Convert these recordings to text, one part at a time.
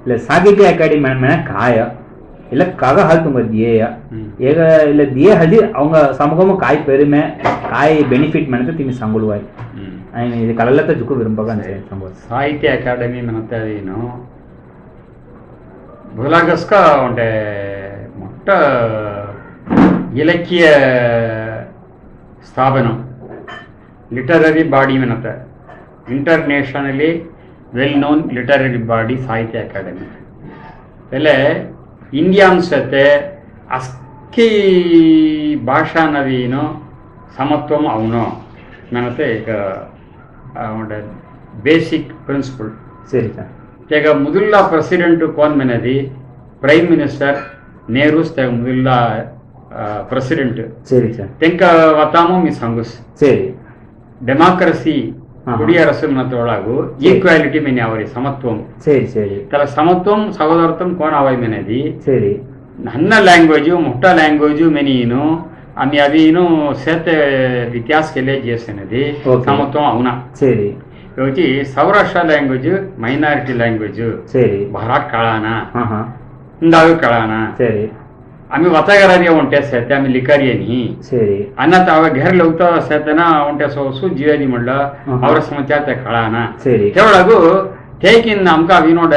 இல்ல சாகித்ய அகாடமி மேன காய இல்ல கக ஹல் துங்க தியேயா ஏக இல்ல தியே ஹதி அவங்க சமூகமும் காய் பெருமை காய் பெனிஃபிட் మనకు ತಿನಿ ಸಂಗುಳುವಾಯ್ ಇದು ಕಲಲತ ಜುಕು ವಿರಂಬಗ ಅಂತ ಸಂಭವ ಸಾಹಿತ್ಯ ಅಕಾಡೆಮಿ మనತೆ ಏನು ಬುಲಾಗಸ್ಕ ಒಂಡೆ ಮೊಟ್ಟ ಇಲಕ್ಕಿಯ ಸ್ಥಾಪನಂ ಲಿಟರರಿ ಬಾಡಿ మనತೆ internationally well known literary body Sahitya Akademi ಪೆಲೆ ಇಂಡಿಯಾನ್ ಸತೆ ಅಸ್ಕಿ ಭಾಷಾ ನವೀನೋ ಸಮತ್ವಂ ಅವನೋ మనತೆ ಈಗ ಒಂಡೆ ಬೇಸಿಕ್ ಪ್ರಿನ್ಸಿಪಲ್ ಸರಿ ಸರ್ ಈಗ ಮೊದಲ ಪ್ರೆಸಿಡೆಂಟ್ ಕೋನ್ ಮೆನದಿ ಪ್ರೈಮ್ ಮಿನಿಸ್ಟರ್ ನೆಹರು ತೆಗ ಮೊದಲ ಪ್ರೆಸಿಡೆಂಟ್ ಸರಿ ಸರ್ ತೆಂಕ ವತಾಮು ಮಿ ಸಂಗುಸ್ ಸರಿ ಡೆಮಾಕ್ರಸಿ ಕುಡಿಯರಸು మనతోಳಾಗು ಈಕ್ವಾಲಿಟಿ ಮೆನಿ ಅವರಿ ಸಮತ್ವಂ ಸರಿ ಸರಿ ತಲ ಸಮತ್ವಂ ಸಹೋದರತ್ವಂ ಕೋನ್ ಅವೈ ಮೆನದಿ ಸರಿ ನನ್ನ ಲ್ಯಾಂಗ್ವೇಜು ಮುಟ್ಟ ಲ್ಯಾಂಗ್ವೇಜು ಮೆನಿನು आम्ही अभिनो शेत इतिहास केले जेसनदी समत्व అవునా ಸರಿ योची सौराष्ट्र लँग्वेज माइनॉरिटी लँग्वेज ಸರಿ भरात कळाना ಇಂದಾವೆ कळाना ಸರಿ आम्ही वाचागारारी उंटे शेते आम्ही लिकारियनी ಸರಿ अन्नात अव घेर लवता शेतना उंटे सो जीवेदी म्हणलं ಅವರ समस्या ते कळाना ಸರಿ तेवढागू तेकिन आमका विनोड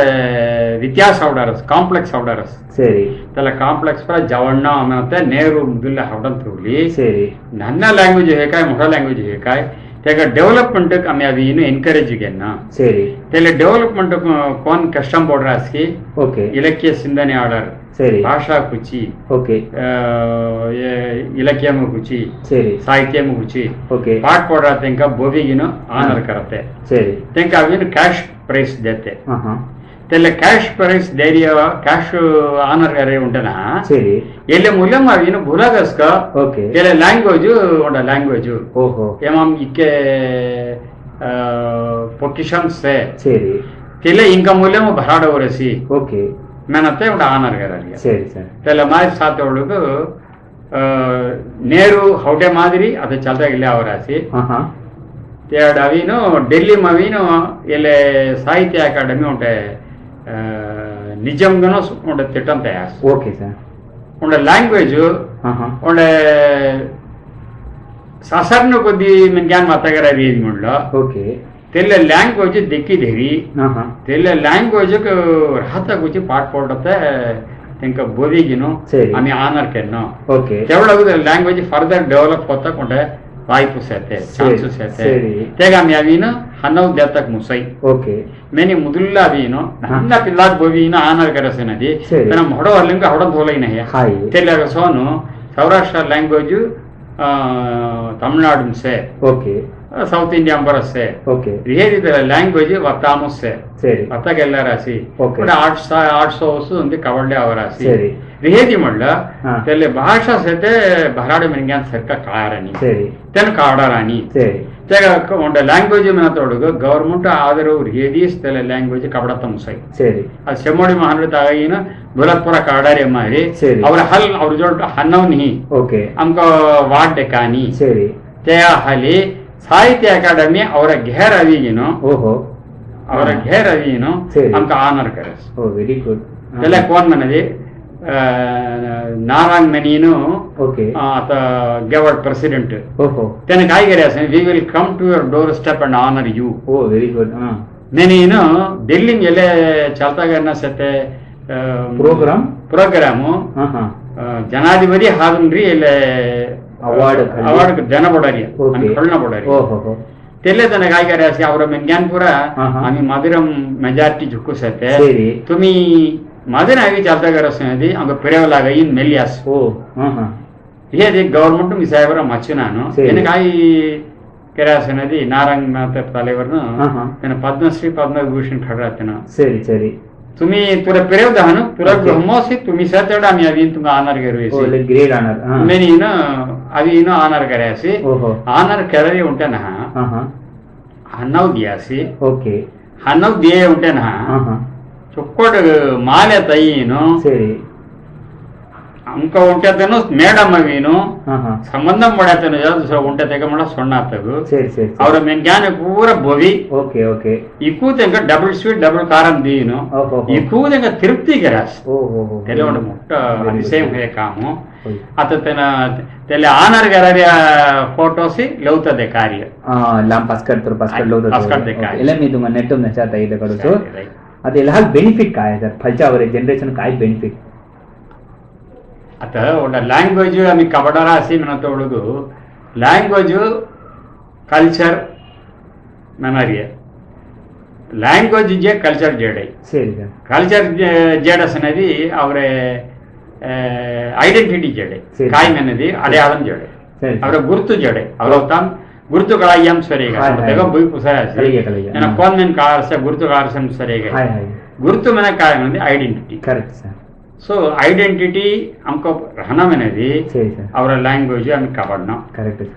इतिहास आवडारस कॉम्प्लेक्स आवडारस ಸರಿ त्याला कॉम्प्लेक्स पर जवळना म्हणते नेहरू मुदुल्ला आवडत ठेवली ಸರಿ ನನ್ನ ಲ್ಯಾಂಗ್ವೇಜ್ हे काय मोठा लँग्वेज हे काय त्याका डेव्हलपमेंट आम्ही आधी एनकरेज घेना ಸರಿ त्याला डेव्हलपमेंट कोण कष्टम पडरा असकी ओके इलक्य सिंधने आडर ಸರಿ ಭಾಷಾ ಕುಚಿ ಓಕೆ ಇಲಕ್ಯಮ ಕುಚಿ ಸರಿ ಸಾಹಿತ್ಯಮ ಕುಚಿ ಓಕೆ ಪಾಠ ಪಡ್ರ ತೆಂಕ ಬೋಬಿಗಿನ ಆನರ್ करते ಸರಿ ತೆಂಕ ಅವಿನ ಕ್ಯಾಶ್ ಪ್ರೈಸ್ देते त्याला कॅश प्राइस देरिया कॅश आनर करे उंटना ಸರಿ एले मूल्यम अविन भुलागस का ओके त्याला लँग्वेज उंडा लँग्वेज ओहो एमाम इके पोकिशन से ಸರಿ त्याला इंका मूल्यम भराडवरसी ओके मेनते उंडा आनर करारिया ಸರಿ ಸರ್ त्याला माय साथ ಒಳಗು नेहरू हौटे मादिरी ಅದು ಚಲ್ತಾ ಇಲ್ಲ ಅವರಾಸಿ त्याड अविनो ಡೆಲ್ಲಿ ಮವಿनो ಎಲೆ ಸಾಹಿತ್ಯ ಅಕಾಡೆಮಿ ಉಂಟೆ ನಿಜಂಗನೋ ಉಂಟೆ ತಿಟ್ಟಂ ತಯಾಸ್ ಓಕೆ ಸರ್ ಉಂಟೆ ಲ್ಯಾಂಗ್ವೇಜ್ ಉಂಟೆ सासारण कोदी मन ज्ञान मातागरा रीज म्हणलं ओके तेले लँग्वेज देखी धेरी तेले लँग्वेज राहता कुची पाठ पडते तेंका बोधिगिनो आम्ही आनर केनो ओके तेवढं लँग्वेज फर्दर डेव्हलप होता कोणते वायपूस येते चान्सेस येते तेगा आम्ही अविनो हनव देतक मुसई ओके मेनी मुदुल्ला अविनो ನನ್ನ ಪಿಲ್ಲಾದ ಬೋವಿನ ಆನರ್ ಕರಸನದಿ ತನ ಮೊಡೋ ಅಲ್ಲಿಂಗ ಹೊಡ ಧೋಲೈ ನಹೆ तेले सोनु सौराष्ट्र लँग्वेज तमिलनाडु से ओके साउथ इंडिया पर से ओके रिहेदी लँग्वेज वतामु से ಸರಿ वताಗೆಲ್ಲ रासी ओके 800 वस्तू उंदी कवडले आवरासी ಸರಿ रिहेदी म्हणलं त्याले भाषा सेते भराडे मनग्यान सरका काळारानी ಸರಿ तेन कावडारानी ಸರಿ तेगा उंड लँग्वेज मेनतोडग गवर्नमेंट आदरो रिहेदीस त्याले लँग्वेज कवडत मुसೈ ಸರಿ ಅದು ಸೆಮ್ಮಡಿ ಮಹಾನೃತ ಆಗಿನ बुलतपुरा काडारे मारी ಅವ್ರ ಹಲ್ ಅವ್ರ ಜೋಡ ಹನ್ನವನಿ ओके आमका वाढ कानी ಸರಿ त्या हाली साहित्य अकादमी ಅವರ घेर अविगिनो ओहो ಅವರ घेर अविगिनो आमका आनर करस ओ वेरी गुड त्याला कोण म्हणले नारायण मनीनो ओके आता गेवर्ड प्रेसिडेंट ओहो त्याने काय करे असे we will come to your doorstep and honour you oh very good नेनीनो ಡೆಲ್ಲಿ ಎಲೆ ಚಲ್ತಾ ಗರ್ನ ಸತೆ ಪ್ರೋಗ್ರಾಮು ಜನಾಧಿಪತಿ ಹಾಗನ್ರಿ ಇಲ್ಲ अवार्ड जन पडारी आणि कळना पडारी तेले तने काय करायचे आवरा विज्ञानपुरा आम्ही मादिरम मेजॉरिटी झुकूस येते तुम्ही माझे नावी चालता करस नदी आमका पिरेव लागईन मेलियास हे ते गवर्नमेंट मी साहेबरा मच्छनानो त्याने काय करायचे नदी नारायण माता तलेवरन त्याने पद्मश्री पद्मविभूषण खडरातेना सरी सरी तुम्ही तुला पिरेव दहान तुला ब्रह्मोसी तुम्ही सतड आम्ही अभी तुमका आनर करूयसी ग्रेड आनर मेनी न अभी न आनर करायसी आनर कररी उंटे ना हन्नव दियासी ओके हन्नव दिये उंटे ना चुक्कोड माले तईनो सरी ಅಂಕ ಉಂಟತನು ಮೇಡಮ್ ಅವೇನು ಸಂಬಂಧ ಮಾಡ್ಯಾತನು ಯಾವ್ದು ಉಂಟೆ ತೆಗ ಮಾಡ ಸೊಣ್ಣ ಆತವು ಅವ್ರ ಮೆನ್ಗ್ಯಾನ ಪೂರ ಬೋವಿ ಈ ಕೂತಂಗ ಡಬಲ್ ಸ್ವೀಟ್ ಡಬಲ್ ಕಾರಂ ದೀನು ಈ ಕೂತಂಗ ತಿರುಪ್ತಿಗೆ ರಾಸ್ ತೆಲೆ ಮುಟ್ಟ ಅತಿಶಯ ಹೇ ಕಾಮು ಅತ तेले आनर गरारिया फोटोसी लवतदे कार्य लांब पास्कड लवतदे ಎಲ್ಲ ಇದು ನೆಟ್ ನಚಾತ ಇದೆ ಕಡಸು ಅದೆಲ್ಲ ಹಾಗೆ ಬೆನಿಫಿಟ್ काय सर फलच्या वर जनरेशन काय बेनिफिट आता ओडा लँग्वेज आम्ही कबडारा असे म्हणतो ओळगू लँग्वेज कल्चर मेमरी लँग्वेज जे कल्चर जेडे ಸರಿ ಸರ್ कल्चर जेडस అనేది ಅವರೇ ಐಡೆಂಟಿಟಿ ಜಡೆ ಕಾಯಂ అనేది ಅಡೆಯಾಳಂ ಜಡೆ ಅವರ ಗುರುತು ಜಡೆ ಅವರ ತಾಂ ಗುರುತುಗಳಾಯಂ ಸರಿಗ ತೆಗ ಬುಯ್ ಪುಸರಾಸಿ ನನ್ನ ಕೋನ್ಮೆನ್ ಕಾರ್ಸ ಗುರುತುಗಳಾರ್ಸಂ ಸರಿಗ ಗುರುತು ಮನೆ ಕಾಯಂ అనేది ಐಡೆಂಟಿಟಿ ಕರೆಕ್ಟ್ ಸರ್ सो आइडेंटिटी हमको रहना में नहीं और लैंग्वेज हमें कबड़ना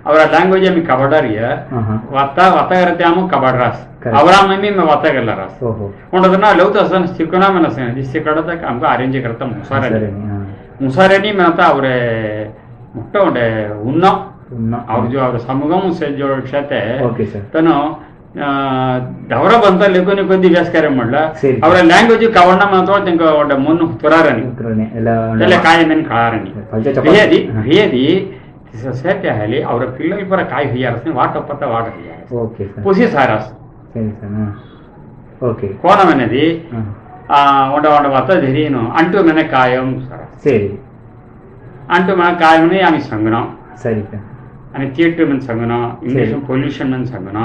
और लैंग्वेज हमें कबड़ा रही है वाता वाता करते हम कबड़ रास अवरा में भी मैं वाता कर ला रास उन्होंने लोग तो असन सिकुना में नसे जिससे कड़ा तक हमको अरेंज करता मुसारे में आता और मुट्टा उन्हें उन्ना और जो और समूहों से जो क्षेत्र है तो नो दवरा बनता लेकिन कोई दिव्यास करे मल्ला और लैंग्वेज कवरना मात्र तेंको ओड मुन तुरारनी तेले काय मेन खारनी हेदी सोसाइटी हैली और पिल्लल पर काय हियारस वाट पत्ता वाट हियारस ओके सर पुसी सारस सही सर ओके कोन मनेदी ओड ओड वाता धरीनो अंटू मने कायम सरी अंटू मने कायमने आमी संगना सरी सर आणि थिएटर में संगना इंग्लिश पोल्यूशन में संगना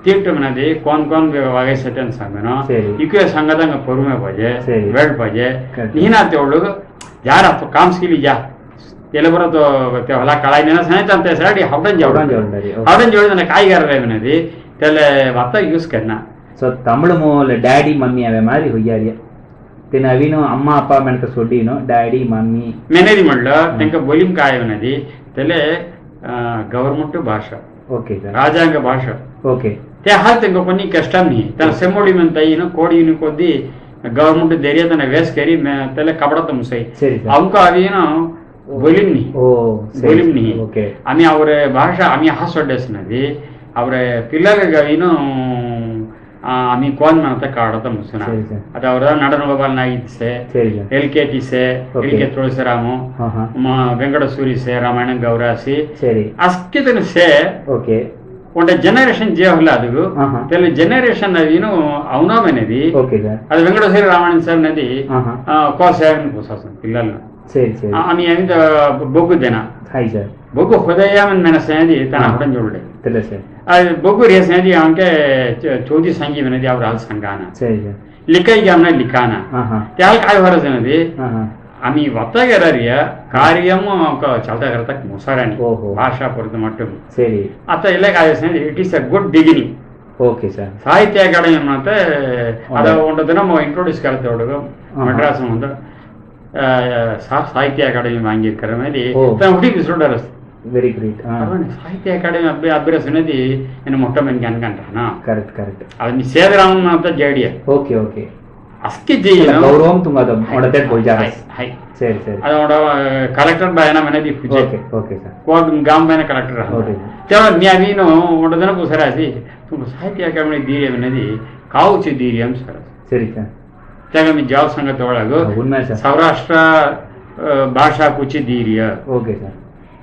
थिएटर में दे कौन वागे सटन संगना इके संगतंग परुमे बजे वेळ बजे नीना तेवळग यार आप काम स्किल जा तेले बरो तो ते हला कळाय नेना सांगता ते सडी हवडन जोडन काय करले मनेदी तेले वाता यूज करना सो तमिळ मोल डैडी मम्मी अवे मारी होयारिया ते नवीनो अम्मा अप्पा मनक सोडीनो डैडी मम्मी मेनेदी म्हणलं त्यांका बोलिम काय मनेदी तेले गवर्नमेंट भाषा ओके राजांग भाषा ओके ते हाल तेंको कोणी कष्टम नहीं तन सेमोडी में तईनो कोडी नु कोदी गवर्नमेंट देरिया तने वेस करी मैं तेले कबड़ा तो मुसई हमको अवीनो बोलिम नहीं ओके आम्ही ಅವರ ಭಾಷಾ आम्ही हासोडेस नदी ಅವರ पिल्लग गवीनो आम्ही कोण म्हणता काढता मुसना आता ಅವರ ನಡನ ಗೋಪಾಲ್ ನಾಗಿತ್ से एलकेटी से एलके तुळसीरामो वेंकट सूरी से रामायण गौरासी ಅಷ್ಟೇ ತನ से ओके ಒಂದ ಜನರೇಷನ್ ಜೇ ಹೊಲ ಅದು ತೆಲೆ ಜನರೇಷನ್ ನದಿನು ಅವನ ಮನೆದಿ ಓಕೆ ಸರ್ ಅದು ವೆಂಕಟ सूरी ರಾಮಾಯಣ ಸರ್ ನದಿ ಕೋಸೆನ್ ಕೋಸಸನ್ पिल्लल ಸರಿ आम्ही आम्ही बघू देना हाय सर बघू खुदया मन मेना सेदी तना हडन जोडले तेले सर बघू रे सेदी अंके चौदी संगी मनेदी और हाल संगाना सही सर लिखाई gamna लिखाना त्याल काय भरस नदी आम्ही वाता गेरारिया कार्यम चालता करता मुसारानी भाषा पुरत मट्टम सरी आता ಎಲ್ಲ काय सेदी it is a good beginning okay sir Sahitya Akademi ಮತ್ತೆ ಅದ ಒಂದು ದಿನ ಇಂಟ್ರೊಡ್ಯೂಸ್ करते ಹುಡುಗ ಮಡ್ರಾಸ್ ಮುಂದೆ साहित्य अकादमी वांगिरकर मध्ये हुडी सोडरस वेरी ग्रेट साहित्य अकादमी अभ्यास नदी इन मोठा मन ज्ञान ना करेक्ट ಅದು ಸೇದರಾಮ ಅಂತ ಜೇಡಿಯ ಓಕೆ ಓಕೆ ಅಸ್ಕಿ ಜೇನ ಗೌರವಂ ತುಂಗದ ಒಡತೆ ಬೋಜಾರ ಹೈ ಸರಿ ಅದು ಒಡ ಕಲೆಕ್ಟರ್ ಬಾಯನ ಮನೆದಿ ಪೂಜೆ ಓಕೆ ಸರ್ ಕೋಡ್ गांव ಬಾಯನ ಕಲೆಕ್ಟರ್ ಓಕೆ तेव्हा मी आवीनो ಒಡದನ ಪುಸರಾಸಿ ತುಂಬ ಸಾಹಿತ್ಯ ಅಕಾದಮಿ ದೀರೆ ಮನೆದಿ ಕಾವುಚಿ ದೀರೆ ಅಂತ ಸರಿ ಸರ್ त्यागा मी जाव संगत ಒಳಗ ಸೌರಾಷ್ಟ್ರ ಭಾಷಾ ಕುಚಿ ದೀರಿಯ ಓಕೆ ಸರ್